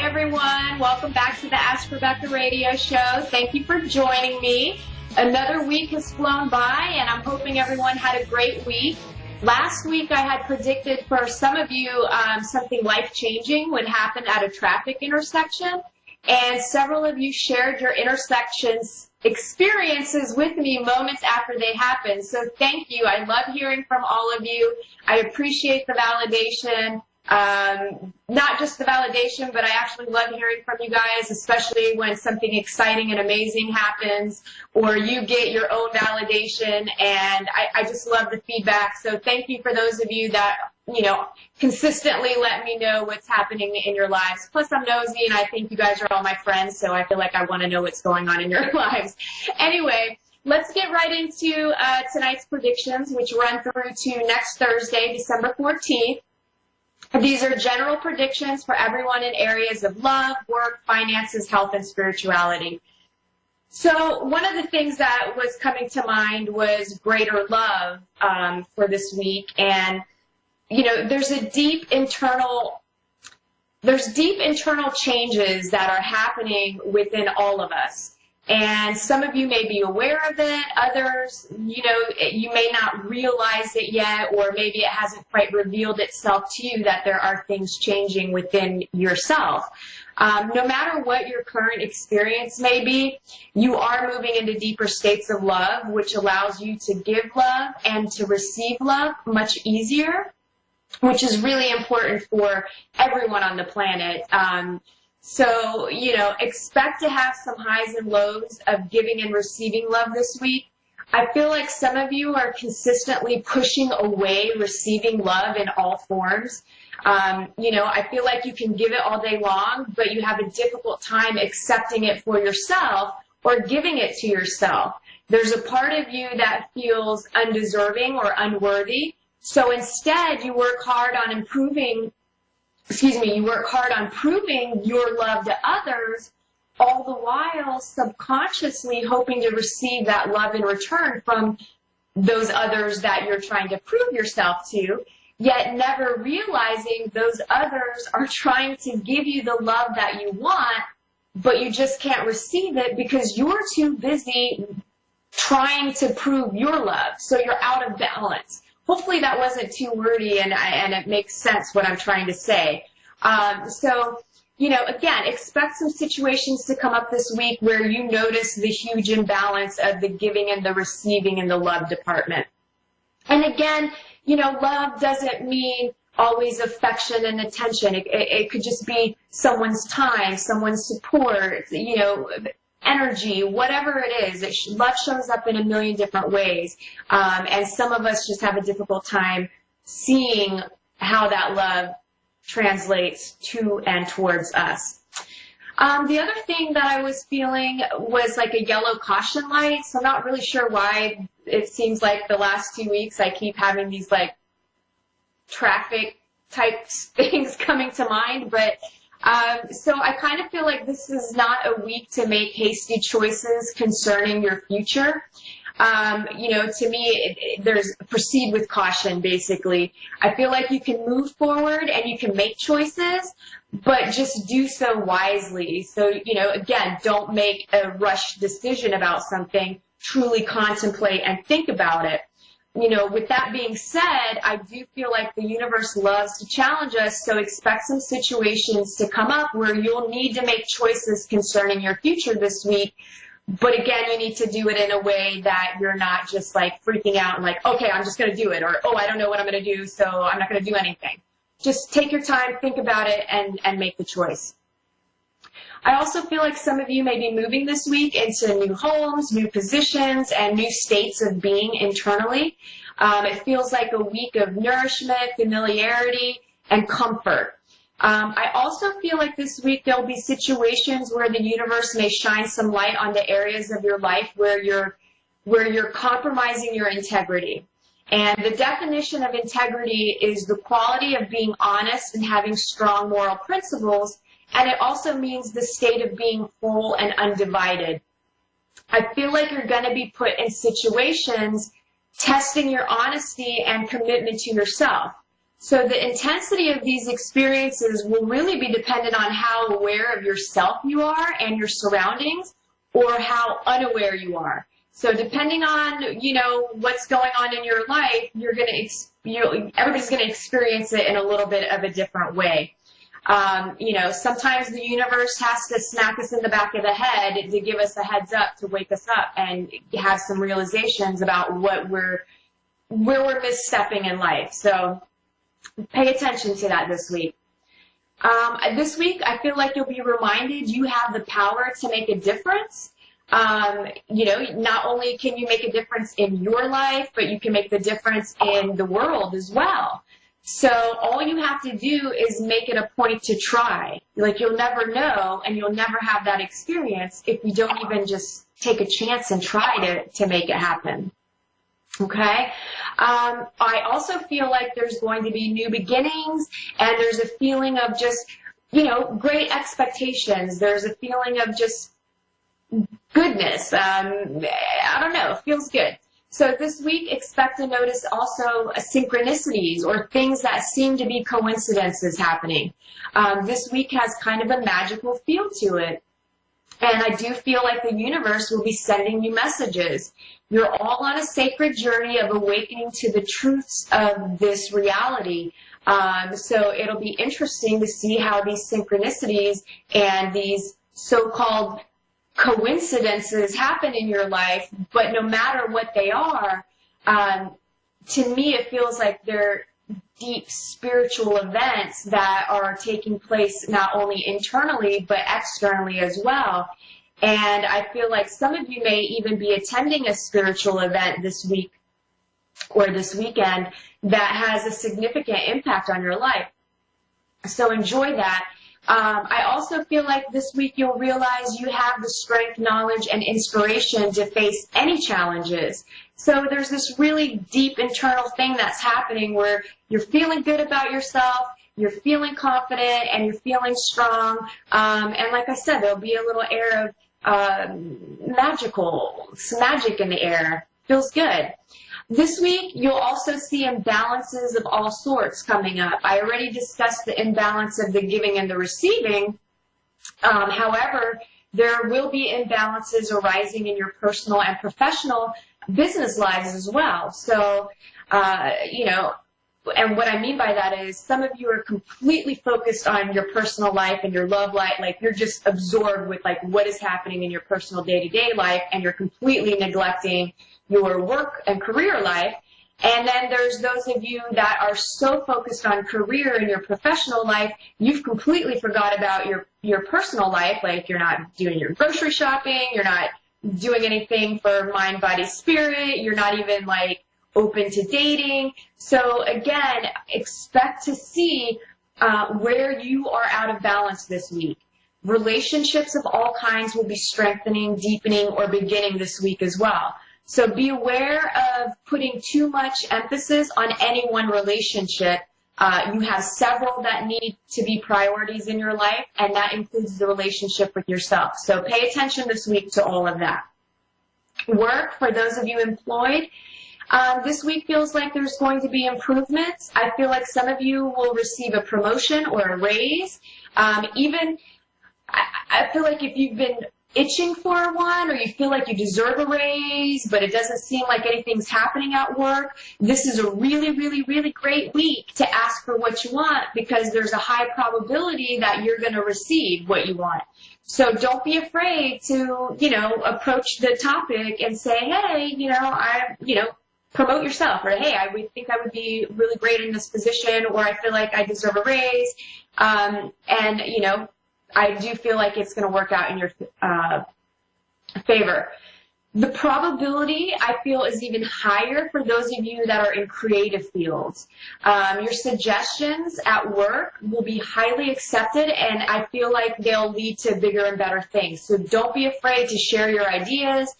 everyone. Welcome back to the Ask Rebecca radio show. Thank you for joining me. Another week has flown by, and I'm hoping everyone had a great week. Last week, I had predicted for some of you something life-changing would happen at a traffic intersection, and several of you shared your intersections experiences with me moments after they happened. So thank you. I love hearing from all of you. I appreciate the validation. Not just the validation, but I actually love hearing from you guys, especially when something exciting and amazing happens or you get your own validation, and I just love the feedback. So thank you for those of you that, consistently let me know what's happening in your lives. Plus, I'm nosy, and I think you guys are all my friends, so I feel like I want to know what's going on in your lives. Anyway, let's get right into tonight's predictions, which run through to next Thursday, December 14th. These are general predictions for everyone in areas of love, work, finances, health, and spirituality. So one of the things that was coming to mind was greater love for this week. And, there's deep internal changes that are happening within all of us. And some of you may be aware of it. Others, you may not realize it yet, or maybe it hasn't quite revealed itself to you that there are things changing within yourself. No matter what your current experience may be, you are moving into deeper states of love, which allows you to give love and to receive love much easier, which is really important for everyone on the planet. So, expect to have some highs and lows of giving and receiving love this week. I feel like some of you are consistently pushing away receiving love in all forms. I feel like you can give it all day long, but you have a difficult time accepting it for yourself or giving it to yourself. There's a part of you that feels undeserving or unworthy. So instead, you work hard on proving your love to others, all the while subconsciously hoping to receive that love in return from those others that you're trying to prove yourself to, yet never realizing those others are trying to give you the love that you want, but you just can't receive it because you're too busy trying to prove your love, so you're out of balance. Hopefully that wasn't too wordy and it makes sense what I'm trying to say. Again, expect some situations to come up this week where you notice the huge imbalance of the giving and the receiving in the love department. And again, love doesn't mean always affection and attention. It could just be someone's time, someone's support, energy, whatever it is. Love shows up in a million different ways. And some of us just have a difficult time seeing how that love translates to and towards us. The other thing that I was feeling was like a yellow caution light. So I'm not really sure why it seems like the last 2 weeks I keep having these like traffic type things coming to mind, but so I kind of feel like this is not a week to make hasty choices concerning your future. To me, there's proceed with caution, basically. I feel like you can move forward and you can make choices, but just do so wisely. So, again, don't make a rushed decision about something. Truly contemplate and think about it. With that being said, I do feel like the universe loves to challenge us, so expect some situations to come up where you'll need to make choices concerning your future this week. But again, you need to do it in a way that you're not just like freaking out and like, okay, I'm just going to do it, or, oh, I don't know what I'm going to do, so I'm not going to do anything. Just take your time, think about it, and make the choice. I also feel like some of you may be moving this week into new homes, new positions, and new states of being internally. It feels like a week of nourishment, familiarity, and comfort. I also feel like this week there'll be situations where the universe may shine some light on the areas of your life where you're compromising your integrity. And the definition of integrity is the quality of being honest and having strong moral principles. And it also means the state of being full and undivided. I feel like you're going to be put in situations testing your honesty and commitment to yourself. So the intensity of these experiences will really be dependent on how aware of yourself you are and your surroundings, or how unaware you are. So depending on, you know, what's going on in your life, everybody's going to experience it in a little bit of a different way. You know, sometimes the universe has to smack us in the back of the head to give us a heads up, to wake us up and have some realizations about where we're misstepping in life. So pay attention to that this week. This week, I feel like you'll be reminded you have the power to make a difference. You know, not only can you make a difference in your life, but you can make the difference in the world as well. So all you have to do is make it a point to try. Like, you'll never know, and you'll never have that experience if you don't even just take a chance and try to make it happen. Okay? I also feel like there's going to be new beginnings, and there's a feeling of just, you know, great expectations. There's a feeling of just goodness. I don't know. It feels good. So this week, expect to notice also synchronicities or things that seem to be coincidences happening. This week has kind of a magical feel to it. And I do feel like the universe will be sending you messages. You're all on a sacred journey of awakening to the truths of this reality. So it'll be interesting to see how these synchronicities and these so-called coincidences happen in your life, but no matter what they are, to me it feels like they're deep spiritual events that are taking place not only internally but externally as well. And I feel like some of you may even be attending a spiritual event this week or this weekend that has a significant impact on your life. So enjoy that. I also feel like this week you'll realize you have the strength, knowledge, and inspiration to face any challenges. So there's this really deep internal thing that's happening where you're feeling good about yourself, you're feeling confident, and you're feeling strong. And like I said, there'll be a little air of some magic in the air. Feels good. This week, you'll also see imbalances of all sorts coming up. I already discussed the imbalance of the giving and the receiving. However, there will be imbalances arising in your personal and professional business lives as well. So, you know, and what I mean by that is some of you are completely focused on your personal life and your love life, like you're just absorbed with like what is happening in your personal day-to-day life, and you're completely neglecting your work and career life. And then there's those of you that are so focused on career and your professional life, you've completely forgot about your personal life, like you're not doing your grocery shopping, you're not doing anything for mind, body, spirit, you're not even like open to dating. So again, expect to see where you are out of balance this week. Relationships of all kinds will be strengthening, deepening, or beginning this week as well. So be aware of putting too much emphasis on any one relationship. You have several that need to be priorities in your life, and that includes the relationship with yourself. So pay attention this week to all of that. Work, for those of you employed, this week feels like there's going to be improvements. I feel like some of you will receive a promotion or a raise. I feel like if you've been itching for one, or you feel like you deserve a raise, but it doesn't seem like anything's happening at work, this is a really, really, really great week to ask for what you want, because there's a high probability that you're going to receive what you want. So don't be afraid to, you know, approach the topic and say, hey, promote yourself, or hey, I would think I would be really great in this position, or I feel like I deserve a raise, and, you know, I do feel like it's going to work out in your favor. The probability, I feel, is even higher for those of you that are in creative fields. Your suggestions at work will be highly accepted, and I feel like they'll lead to bigger and better things. So don't be afraid to share your ideas.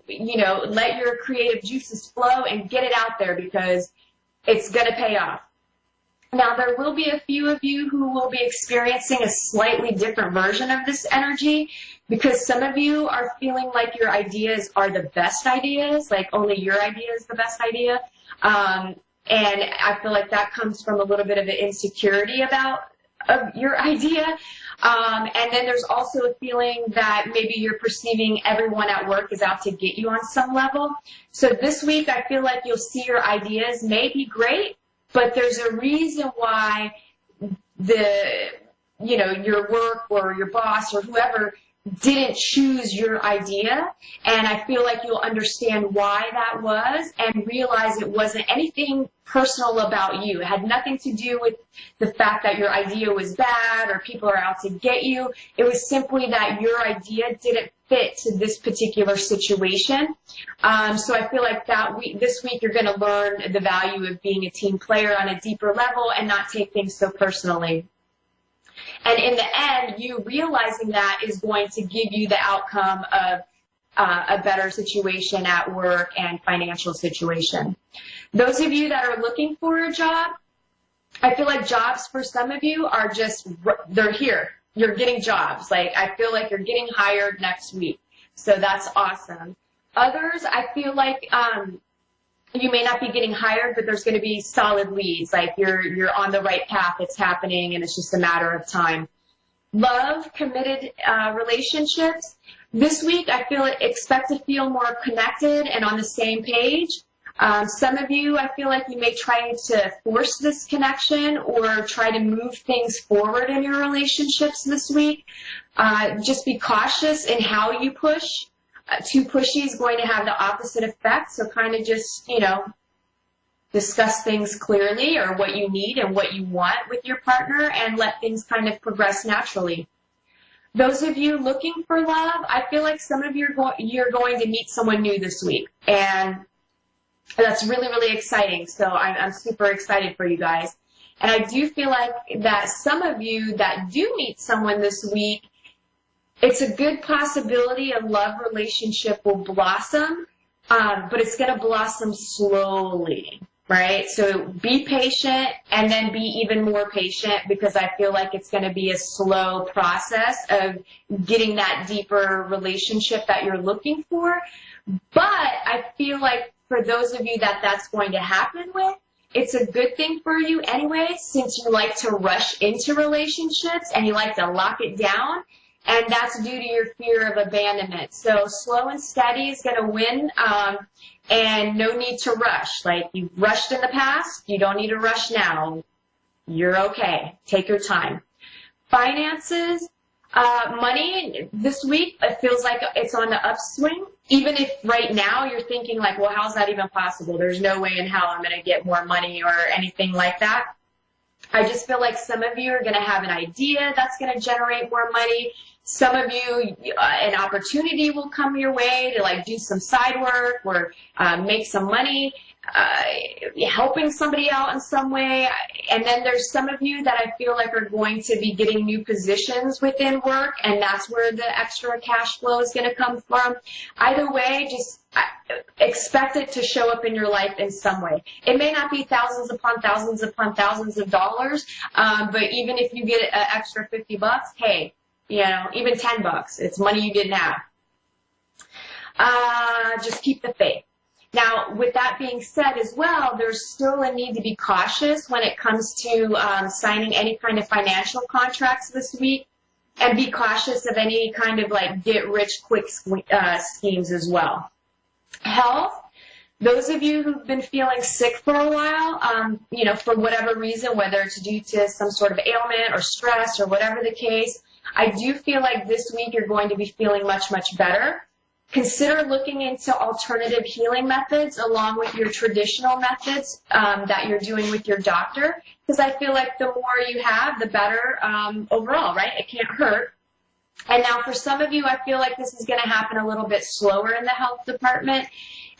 You know, let your creative juices flow and get it out there, because it's going to pay off. Now, there will be a few of you who will be experiencing a slightly different version of this energy, because some of you are feeling like your ideas are the best ideas, like only your idea is the best idea. And I feel like that comes from a little bit of an insecurity about your idea. And then there's also a feeling that maybe you're perceiving everyone at work is out to get you on some level. So this week, I feel like you'll see your ideas may be great, but there's a reason why your work or your boss or whoever didn't choose your idea, and I feel like you'll understand why that was and realize it wasn't anything personal about you. It had nothing to do with the fact that your idea was bad or people are out to get you. It was simply that your idea didn't fit to this particular situation. So I feel like this week you're going to learn the value of being a team player on a deeper level and not take things so personally. And in the end, you realizing that is going to give you the outcome of a better situation at work and financial situation. Those of you that are looking for a job, I feel like jobs for some of you are just, they're here. You're getting jobs. Like, I feel like you're getting hired next week. So that's awesome. Others, I feel like you may not be getting hired, but there's going to be solid leads. Like you're on the right path, it's happening, and it's just a matter of time. Love, committed relationships. This week, I expect to feel more connected and on the same page. Some of you, I feel like you may try to force this connection or try to move things forward in your relationships this week. Just be cautious in how you push. Too pushy is going to have the opposite effect, so kind of just, discuss things clearly or what you need and what you want with your partner and let things kind of progress naturally. Those of you looking for love, I feel like some of you you're going to meet someone new this week, and that's really, really exciting, so I'm super excited for you guys. And I do feel like that some of you that do meet someone this week, it's a good possibility a love relationship will blossom, but it's going to blossom slowly, right? So be patient and then be even more patient, because I feel like it's going to be a slow process of getting that deeper relationship that you're looking for. But I feel like for those of you that that's going to happen with, it's a good thing for you anyway, since you like to rush into relationships and you like to lock it down. And that's due to your fear of abandonment. So slow and steady is going to win, and no need to rush. Like, you've rushed in the past, you don't need to rush now. You're okay. Take your time. Finances, money, this week, it feels like it's on the upswing. Even if right now you're thinking like, well, how's that even possible? There's no way in hell I'm going to get more money or anything like that. I just feel like some of you are going to have an idea that's going to generate more money. Some of you, an opportunity will come your way to like do some side work or make some money, helping somebody out in some way. And then there's some of you that I feel like are going to be getting new positions within work, and that's where the extra cash flow is going to come from. Either way, just expect it to show up in your life in some way. It may not be thousands upon thousands of dollars, but even if you get an extra $50, hey, even $10, it's money you didn't have. Just keep the faith. Now, with that being said as well, there's still a need to be cautious when it comes to signing any kind of financial contracts this week, and be cautious of any kind of like get-rich-quick schemes as well. Health, those of you who've been feeling sick for a while, for whatever reason, whether it's due to some sort of ailment or stress or whatever the case, I do feel like this week you're going to be feeling much, much better. Consider looking into alternative healing methods along with your traditional methods that you're doing with your doctor, because I feel like the more you have, the better overall, right? It can't hurt. And now for some of you, I feel like this is going to happen a little bit slower in the health department.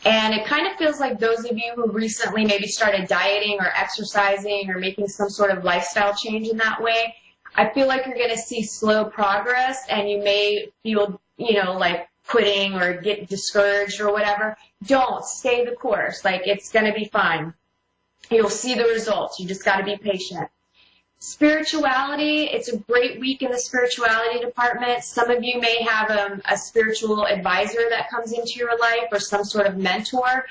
And it kind of feels like those of you who recently maybe started dieting or exercising or making some sort of lifestyle change in that way, I feel like you're going to see slow progress, and you may feel, like quitting or get discouraged or whatever. Don't. Stay the course. Like, it's going to be fine. You'll see the results. You just got to be patient. Spirituality, it's a great week in the spirituality department. Some of you may have a spiritual advisor that comes into your life or some sort of mentor.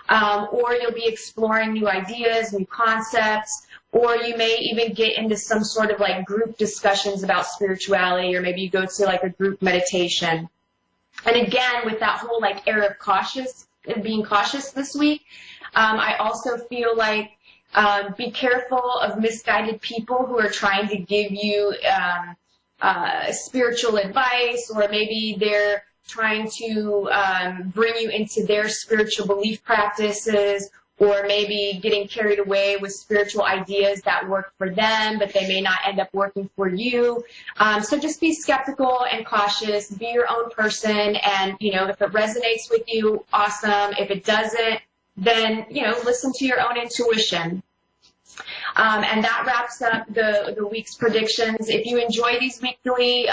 or you'll be exploring new ideas, new concepts, or you may even get into some sort of like group discussions about spirituality, or maybe you go to like a group meditation. And again, with that whole like air of being cautious this week, I also feel like be careful of misguided people who are trying to give you spiritual advice, or maybe they're trying to bring you into their spiritual belief practices, or maybe getting carried away with spiritual ideas that work for them, but they may not end up working for you. So just be skeptical and cautious. Be your own person, and, if it resonates with you, awesome. If it doesn't, then, listen to your own intuition. And that wraps up the week's predictions. If you enjoy these weekly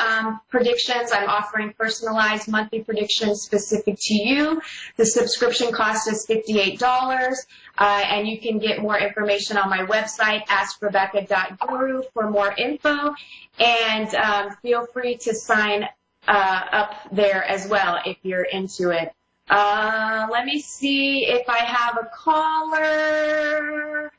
predictions, I'm offering personalized monthly predictions specific to you. The subscription cost is $58, and you can get more information on my website, AskRebecca.guru, for more info. And feel free to sign up there as well if you're into it. Let me see if I have a caller.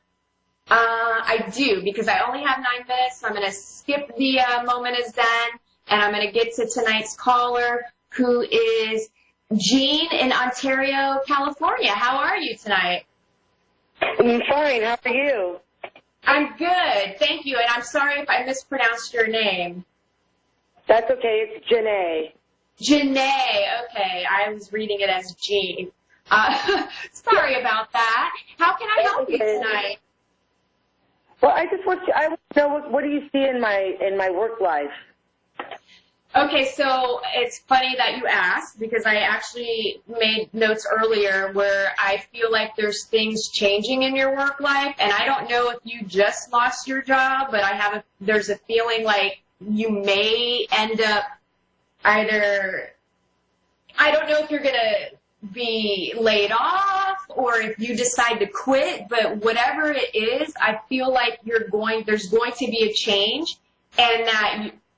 I do, because I only have 9 minutes, so I'm going to skip the moment is done, and I'm going to get to tonight's caller, who is Jean in Ontario, California. How are you tonight? I'm fine. How are you? I'm good, thank you, and I'm sorry if I mispronounced your name. That's okay. It's Janae. Janae, okay. I was reading it as Jean. Sorry about that. How can I help you tonight? Well, I want to know what do you see in my work life? Okay, so it's funny that you asked, because I actually made notes earlier where I feel like there's things changing in your work life, and I don't know if you just lost your job, but there's a feeling like you may end up either, I don't know if you're going to be laid off or if you decide to quit, but whatever it is, I feel like there's going to be a change, and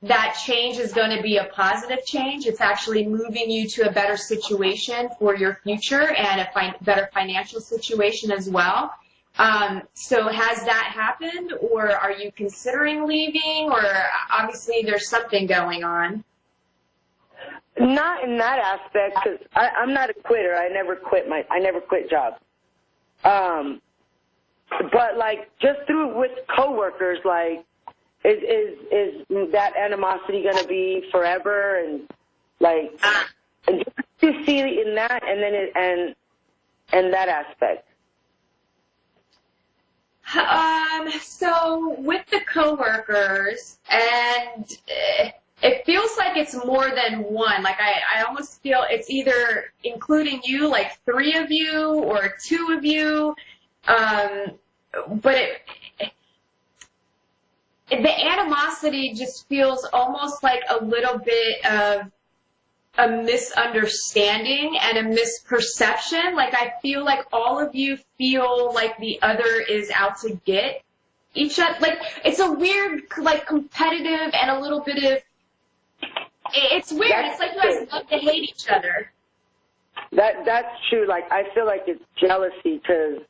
that change is going to be a positive change. It's actually moving you to a better situation for your future, and a better financial situation as well. So has that happened, or are you considering leaving, or obviously there's something going on? Not in that aspect, because I'm not a quitter. I never quit jobs. But like just with coworkers, like is that animosity going to be forever? And like, and just to see in that, and then and that aspect. So with the coworkers, and it feels like it's more than one. Like I almost feel it's either including you, like 3 of you or 2 of you. But the animosity just feels almost like a little bit of a misunderstanding and a misperception. Like I feel like all of you feel like the other is out to get each other. Like it's a weird, like competitive and a little bit of, it's weird. It's like you guys love to hate each other. That's true. Like I feel like it's jealousy, because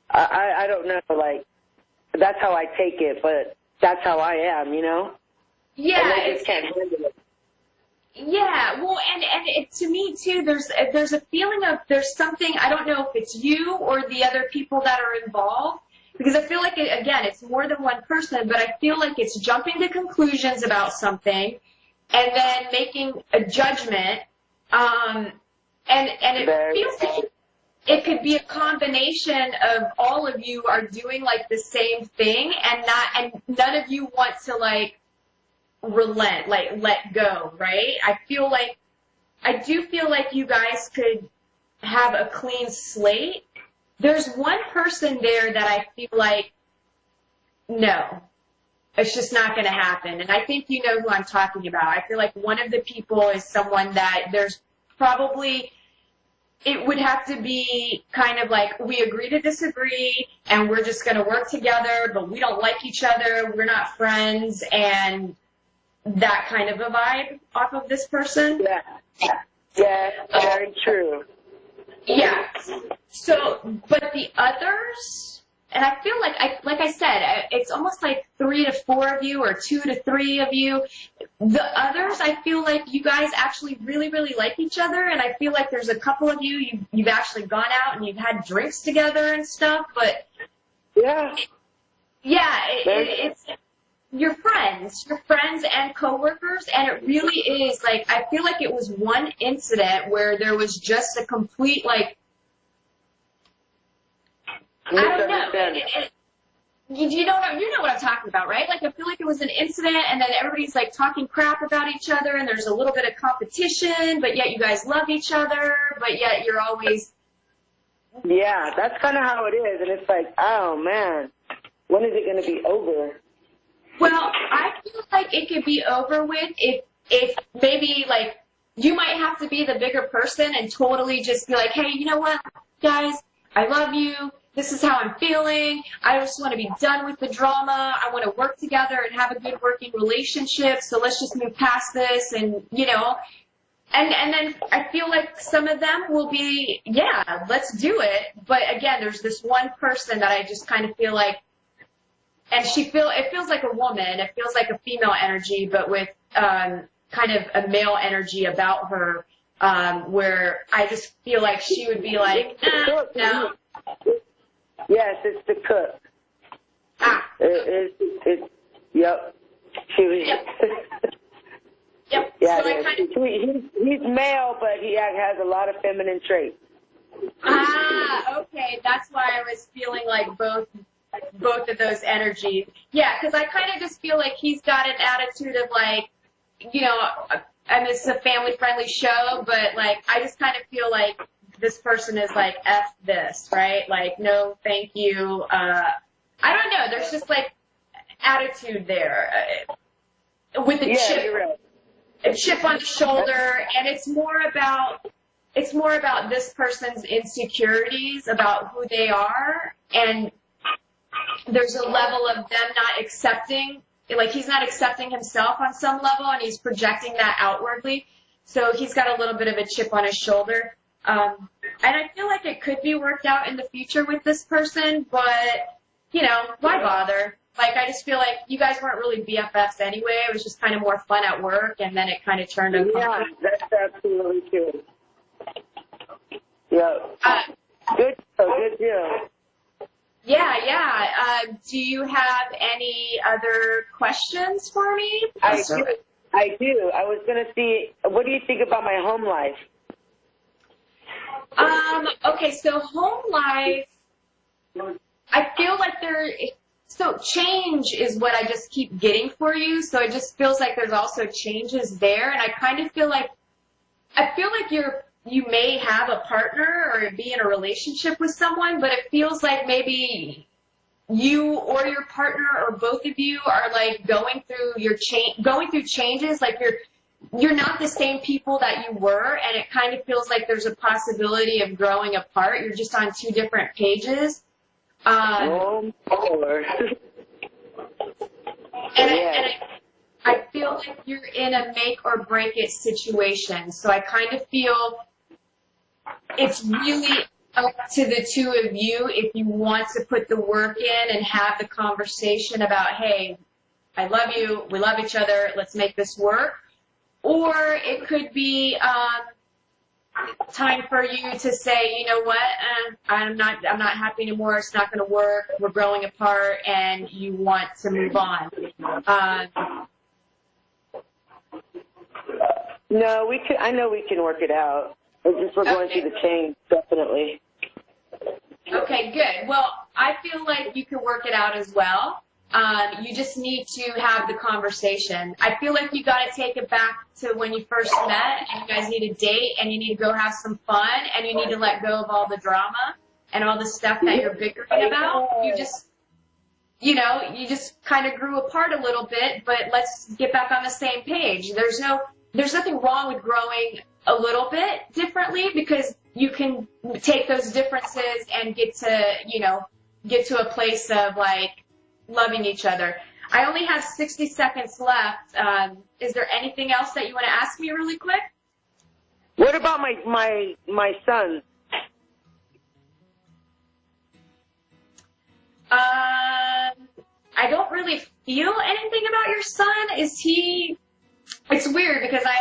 I don't know. Like that's how I take it, but that's how I am. Yeah. And I just can't handle it. Yeah. Well, and to me too. There's a feeling of there's something. I don't know if it's you or the other people that are involved. Because I feel like, again, it's more than one person, but I feel like it's jumping to conclusions about something and then making a judgment. And it feels like it could be a combination of all of you are doing like the same thing, and none of you want to like relent, like let go, right? I do feel like you guys could have a clean slate. There's one person there that I feel like, no, it's just not going to happen. And I think you know who I'm talking about. I feel like one of the people is someone that there's probably, it would have to be kind of like we agree to disagree and we're just going to work together, but we don't like each other, we're not friends, and that kind of a vibe off of this person. Yeah, very true. Yeah. So, but the others, and I feel like I said, it's almost like 3 to 4 of you or 2 to 3 of you. The others, I feel like you guys actually really, really like each other, and I feel like there's a couple of you've actually gone out and you've had drinks together and stuff, but yeah, it's your friends and coworkers, and it really is like, I feel like it was one incident where there was just a complete, like, I don't know. You know what I'm talking about, right? Like, I feel like it was an incident, and then everybody's like talking crap about each other, and there's a little bit of competition, but yet you guys love each other, but yet you're always. Yeah, that's kind of how it is, and it's like, oh man, when is it going to be over? Well, I feel like it could be over with if maybe, like, you might have to be the bigger person and totally just be like, hey, you know what, guys, I love you. This is how I'm feeling. I just want to be done with the drama. I want to work together and have a good working relationship. So let's just move past this, and and then I feel like some of them will be, yeah, let's do it. But again, there's this one person that I just kind of feel like, and it feels like a woman. It feels like a female energy, but with kind of a male energy about her, where I just feel like she would be like, no. Yes, it's the cook. Yep. She was. Yep. Yeah, So he's male, but he has a lot of feminine traits. Okay. That's why I was feeling like both of those energies. Yeah, because I kind of just feel like he's got an attitude of like, and it's a family-friendly show, but like I just kind of feel like this person is like, F this, right? Like, no, thank you. I don't know. There's just like attitude there with a chip, you're right. A chip on the shoulder, and it's more about this person's insecurities about who they are, and there's a level of them not accepting, like he's not accepting himself on some level, and he's projecting that outwardly. So he's got a little bit of a chip on his shoulder. And I feel like it could be worked out in the future with this person, but, why bother? Like, I just feel like you guys weren't really BFFs anyway. It was just kind of more fun at work, and then it kind of turned uncomfortable. Yeah, that's absolutely true. Yeah. Good deal. Yeah. Do you have any other questions for me? I do. I was going to see, what do you think about my home life? Okay, so home life, I feel like so change is what I just keep getting for you, so it just feels like there's also changes there, and I kind of feel like, you may have a partner or be in a relationship with someone, but it feels like maybe you or your partner or both of you are like going through changes, like you're not the same people that you were, and it kind of feels like there's a possibility of growing apart. You're just on 2 different pages. Oh, Lord. And I feel like you're in a make or break it situation. So I kind of feel it's really up to the 2 of you if you want to put the work in and have the conversation about, hey, I love you, we love each other, let's make this work. Or it could be time for you to say, you know what, I'm not happy anymore. It's not going to work. We're growing apart, and you want to move on. No, I know we can work it out. It's just we're going through the change, definitely. Okay, good. Well, I feel like you can work it out as well. You just need to have the conversation. I feel like you got to take it back to when you first met, and you guys need a date, and you need to go have some fun, and you need to let go of all the drama and all the stuff that you're bickering about. You just kind of grew apart a little bit, but let's get back on the same page. There's nothing wrong with growing a little bit differently, because you can take those differences and get to a place of like loving each other. I only have 60 seconds left. Is there anything else that you want to ask me really quick? What about my son? I don't really feel anything about your son. It's weird because I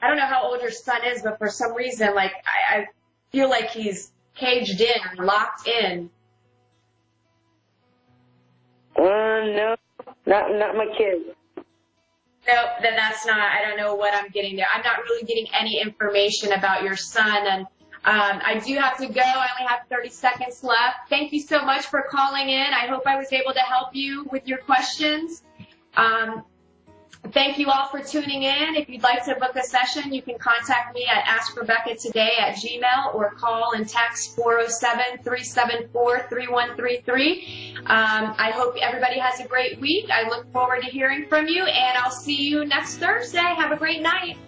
don't know how old your son is, but for some reason, like, I feel like he's caged in or locked in. No, not my kid. Nope, then that's not, I don't know what I'm getting there. I'm not really getting any information about your son, and I do have to go. I only have 30 seconds left. Thank you so much for calling in. I hope I was able to help you with your questions. Thank you all for tuning in. If you'd like to book a session, you can contact me at AskRebecca@gmail or call and text 407-374-3133. I hope everybody has a great week. I look forward to hearing from you, and I'll see you next Thursday. Have a great night.